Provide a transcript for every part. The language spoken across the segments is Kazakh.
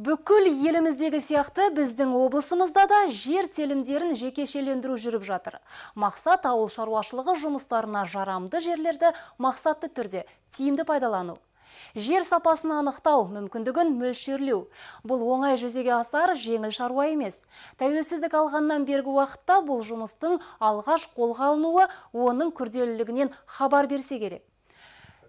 Бүкіл еліміздегі сияқты біздің облысымызда да жер телімдерін жекешелендіру жүріп жатыр. Мақсат ауыл шаруашылығы жұмыстарына жарамды жерлерді мақсатты түрде тиімді пайдалану. Жер сапасын анықтау, мүмкіндігін мөлшерлеу. Бұл оңай жүзеге асар жеңіл шаруа емес. Тәуелсіздік алғаннан бергі уақытта бұл жұмыстың алғаш қолға алынуы оның күрделілігінен хабар берсе керек.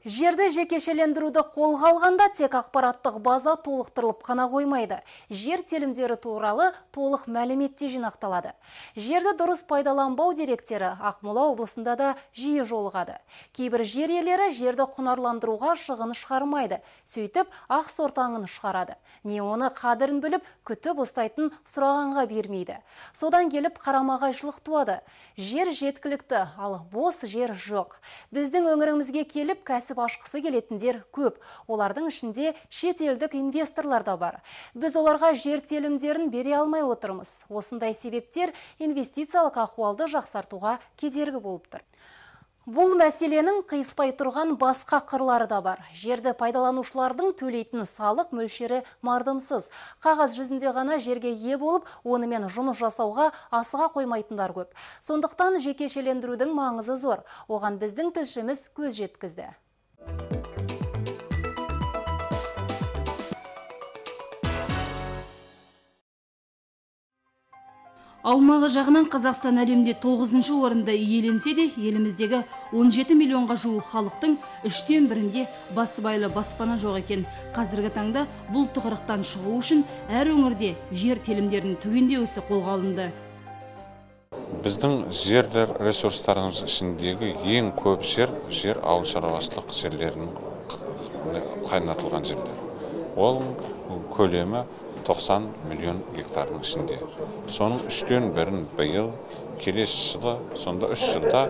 Жерді жекешелендіруді қолға алғанда тек ақпараттық база толықтырылып қана қоймайды. Жер телімдері туралы толық мәліметте жинақталады. Жерді дұрыс пайдаланбау деректері Ақмола облысында да жиі жолығады. Кейбір жер иелері жерді құнарландыруға шығын шығармайды, сөйтіп ақ сортаңын шығарады. Не оны қадірін біліп, күтіп ұстайтын сұрағанға бермейді. Содан келіп қарама-қайшылық туады. Жер жеткілікті, ал бос жер жоқ. Біздің өңірімізге келіп кәсіп ашқысы келетіндер көп. Олардың ішінде шетелдік инвесторлар да бар. Біз оларға жер телімдерін бере алмай отырмыз. Осындай себептер инвестициялық ахуалды жақсартуға кедергі болып тұр. Бұл мәселенің қиыспай тұрған басқа қырлары да бар. Жерді пайдаланушылардың төлейтін салық мөлшері мардымсыз. Қағаз жүзінде ғана жерге ие болып, онымен жұмыс жасауға асыға қоймайтындар көп. Сондықтан жекешелендірудің маңызы зор. Оған біздің тілшіміз көз жеткізді. Аумағы жағынан Қазақстан әлемде 9-шы орында иеленсе де, еліміздегі 17 миллионға жуық халықтың 1/3-інде басыбайлы баспана жоқ екен. Қазіргі таңда бұл тығырықтан шығу үшін әр өңірде жер телімдерінің түгендеу ісі қолға алынды. Біздің жерлер ресурстарының ішіндегі ең көп жер ауыл шаруашылық жерлерінің қайнатылған жерлер. Ол көлемі 90 миллион гектардың ішінде. Соның 1/3-ін биыл, келесі жылы, сонда 3 жылда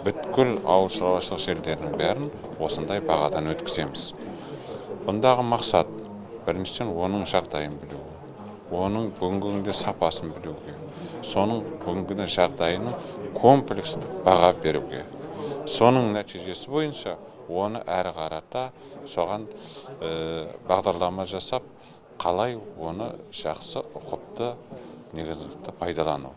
бүткіл ауыл шаруашылық жерлерінің бәрін осындай бағадан өткіземіз. Бұндағы мақсат біріншіден оның жағдайын білу, оның бүгінгі күнде сапасын білуге, соның бүгінгі жағдайының комплекстік баға беруге. Соның нәтижесі бойынша оны әрі қарата соған бағдарлама жасап, қалай оны жақсы ұқыпты негізді пайдалану.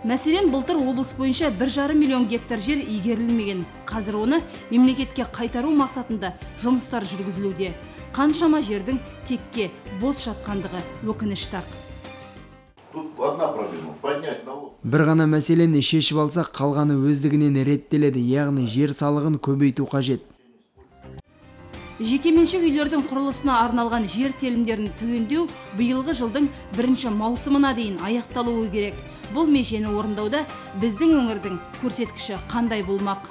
Мәселен, былтыр облыс бойынша 1,5 миллион гектар жер игерілмеген. Қазір оны мемлекетке қайтару мақсатында жұмыстар жүргізілуде. Қаншама жердің текке бос жатқандығы өкінішті. Бір ғана мәселені шешіп алсақ, қалғаны өздігінен реттеледі, яғни жер салығын көбейту қажет. Жекеменшік үйлердің құрылысына арналған жер телімдерін түгендеу биылғы жылдың 1 маусымына дейін аяқталуы керек. Бұл межені орындауда біздің өңірдің көрсеткіші қандай болмақ?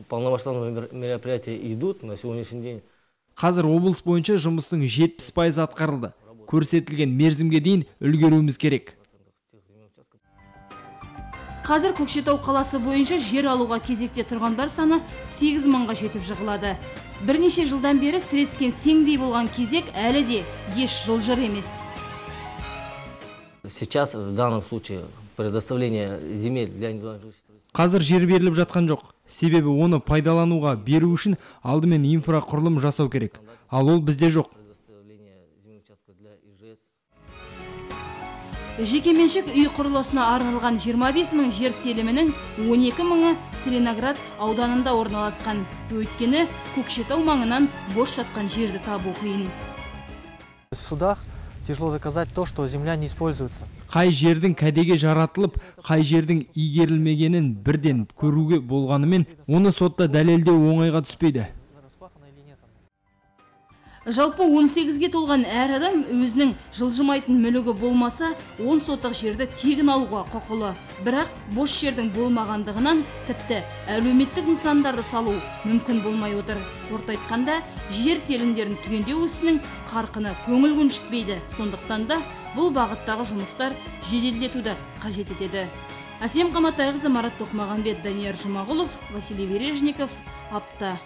Полномасштабные мероприятия идут на сегодняшний день. Қазір облыс бойынша жұмыстың 70% атқарылды. Көрсетілген мерзімге дейін үлгеруіміз керек. Қазір Көкшетау қаласы бойынша жер алуға кезекте тұрғандар саны 8 мыңға жетіп жығылады. Бірнеше жылдан бері сірескен сеңдей болған кезек әлі де еш жылжыр емес. Сейчас в данном случае предоставление земель для индивидуальных. Қазір жер беріліп жатқан жоқ. Себебі оны пайдалануға беру үшін алдымен инфрақұрылым жасау керек. Ал ол бізде жоқ. Жекеменшік үй құрылысына арналған 25 мың жер телімінің 12 мыңы Целиноград ауданында орналасқан. Өйткені Көкшетау маңынан бос жатқан жерді табу қиын. В судах тяжело доказать то, что земля не используется. Қай жердің кәдеге жаратылып, қай жердің игерілмегенін бірден көруге болғанымен, оны сотта дәлелдеу оңайға түспейді. Жалпы 18-ге толған әр адам өзінің жылжымайтын мүлігі болмаса, 10 сотық жерді тегін алуға құқылы. Бірақ бос жердің болмағандығынан тіпті әлеуметтік нысандарды салу мүмкін болмай отыр. Қорыта айтқанда, жер телімдерін түгендеу ісінің қарқыны көңіл көншітпейді. Сондықтан да бұл бағыттағы жұмыстар жеделдетуді қажет етеді. Әсем Қаматайқызы, Марат Тоқмағанбет, Данияр Жұмағұлов, Василий Вережников, Апта.